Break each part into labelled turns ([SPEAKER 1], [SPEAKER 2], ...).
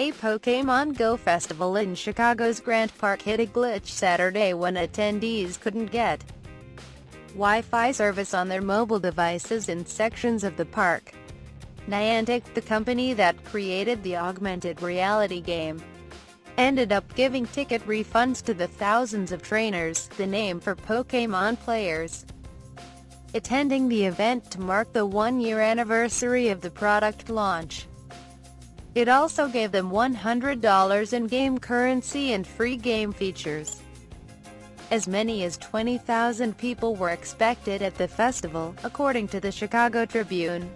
[SPEAKER 1] A Pokémon Go festival in Chicago's Grant Park hit a glitch Saturday when attendees couldn't get Wi-Fi service on their mobile devices in sections of the park. Niantic, the company that created the augmented reality game, ended up giving ticket refunds to the thousands of trainers, the name for Pokémon players, attending the event to mark the one-year anniversary of the product launch. It also gave them $100 in game currency and free game features. As many as 20,000 people were expected at the festival, according to the Chicago Tribune.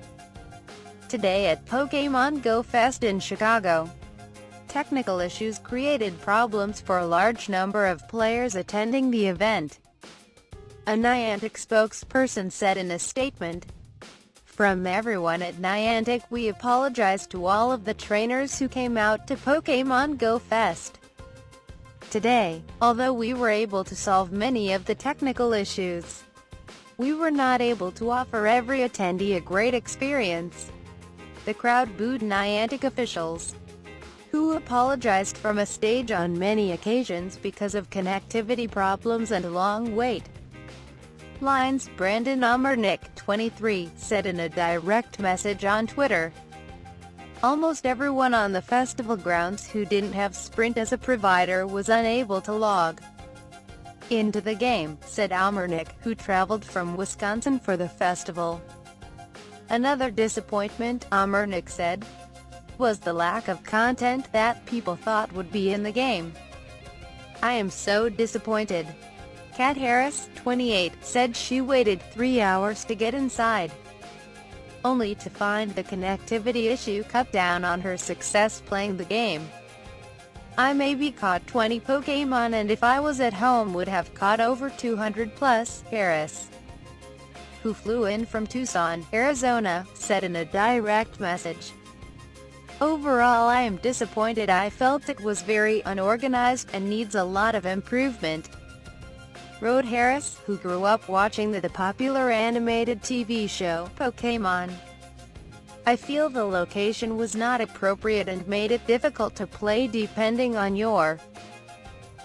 [SPEAKER 1] Today at Pokémon Go Fest in Chicago, technical issues created problems for a large number of players attending the event. A Niantic spokesperson said in a statement, "From everyone at Niantic, we apologize to all of the trainers who came out to Pokémon Go Fest today. Although we were able to solve many of the technical issues, we were not able to offer every attendee a great experience." The crowd booed Niantic officials, who apologized from a stage on many occasions because of connectivity problems and long wait lines. Brandon Amernick, 23, said in a direct message on Twitter, "Almost everyone on the festival grounds who didn't have Sprint as a provider was unable to log into the game," said Amernick, who traveled from Wisconsin for the festival. Another disappointment, Amernick said, was the lack of content that people thought would be in the game. "I am so disappointed." Kat Harris, 28, said she waited 3 hours to get inside, only to find the connectivity issue cut down on her success playing the game. "I maybe caught 20 Pokémon and if I was at home would have caught over 200 plus, Harris, who flew in from Tucson, Arizona, said in a direct message. "Overall I am disappointed. I felt it was very unorganized and needs a lot of improvement," wrote Harris, who grew up watching the popular animated TV show, Pokémon. "I feel the location was not appropriate and made it difficult to play depending on your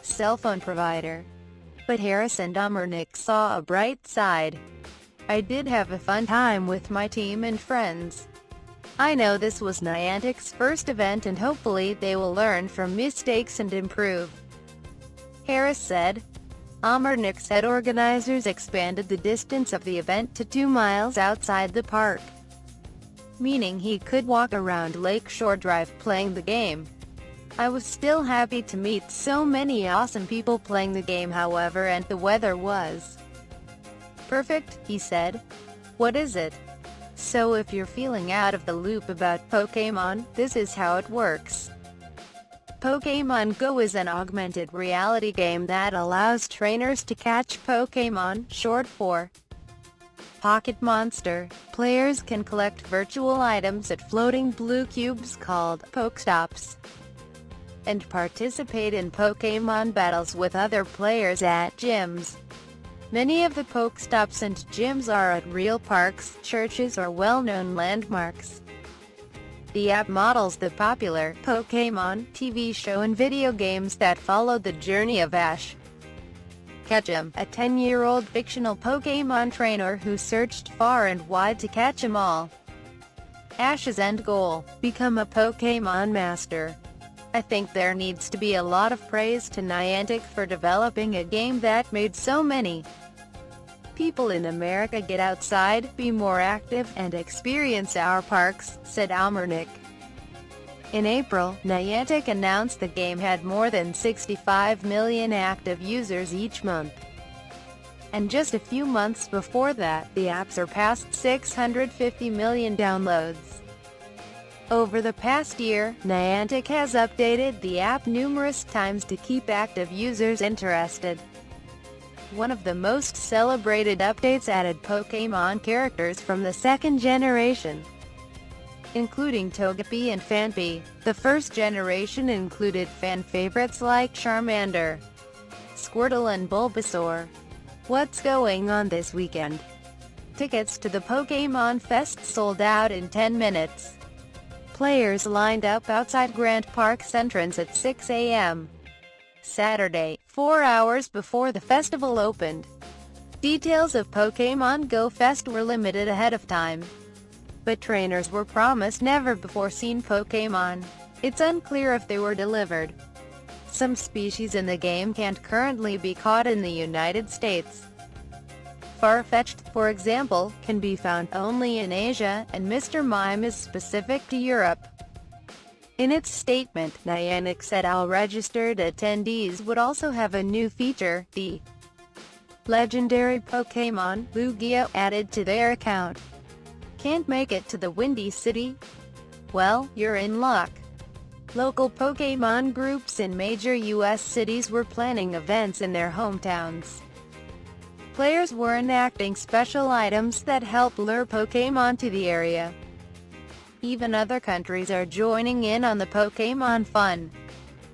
[SPEAKER 1] cell phone provider." But Harris and Amernick saw a bright side. "I did have a fun time with my team and friends. I know this was Niantic's first event and hopefully they will learn from mistakes and improve," Harris said. Amernick said organizers expanded the distance of the event to 2 miles outside the park, meaning he could walk around Lakeshore Drive playing the game. "I was still happy to meet so many awesome people playing the game, however, and the weather was perfect," he said. "What is it? So if you're feeling out of the loop about Pokémon, this is how it works. Pokémon Go is an augmented reality game that allows trainers to catch Pokémon, short for Pocket Monster. Players can collect virtual items at floating blue cubes called Pokestops, and participate in Pokémon battles with other players at gyms. Many of the Pokestops and gyms are at real parks, churches or well-known landmarks." The app models the popular Pokémon TV show and video games that followed the journey of Ash Ketchum, a 10-year-old fictional Pokémon trainer who searched far and wide to catch 'em all. Ash's end goal: become a Pokémon master. "I think there needs to be a lot of praise to Niantic for developing a game that made so many people in America get outside, be more active, and experience our parks," said Amernick. In April, Niantic announced the game had more than 65 million active users each month. And just a few months before that, the app surpassed 650 million downloads. Over the past year, Niantic has updated the app numerous times to keep active users interested. One of the most celebrated updates added Pokémon characters from the second generation, including Togepi and Phanpy. The first generation included fan favorites like Charmander, Squirtle and Bulbasaur. What's going on this weekend? Tickets to the Pokémon Fest sold out in 10 minutes. players lined up outside Grant Park's entrance at 6 a.m. Saturday, 4 hours before the festival opened. Details of Pokémon Go Fest were limited ahead of time, but trainers were promised never-before-seen Pokémon. It's unclear if they were delivered. Some species in the game can't currently be caught in the United States. Farfetch'd, for example, can be found only in Asia, and Mr. Mime is specific to Europe. In its statement, Niantic said all registered attendees would also have a new feature, the legendary Pokémon Lugia, added to their account. Can't make it to the Windy City? Well, you're in luck. Local Pokémon groups in major U.S. cities were planning events in their hometowns. Players were enacting special items that help lure Pokémon to the area. Even other countries are joining in on the Pokémon fun.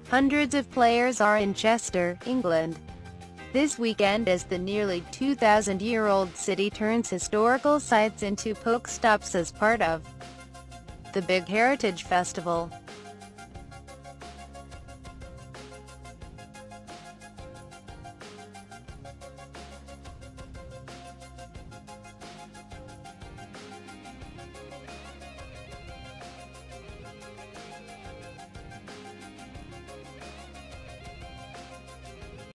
[SPEAKER 1] Hundreds of players are in Chester, England, this weekend as the nearly 2,000-year-old city turns historical sites into Pokestops as part of the big Heritage Festival.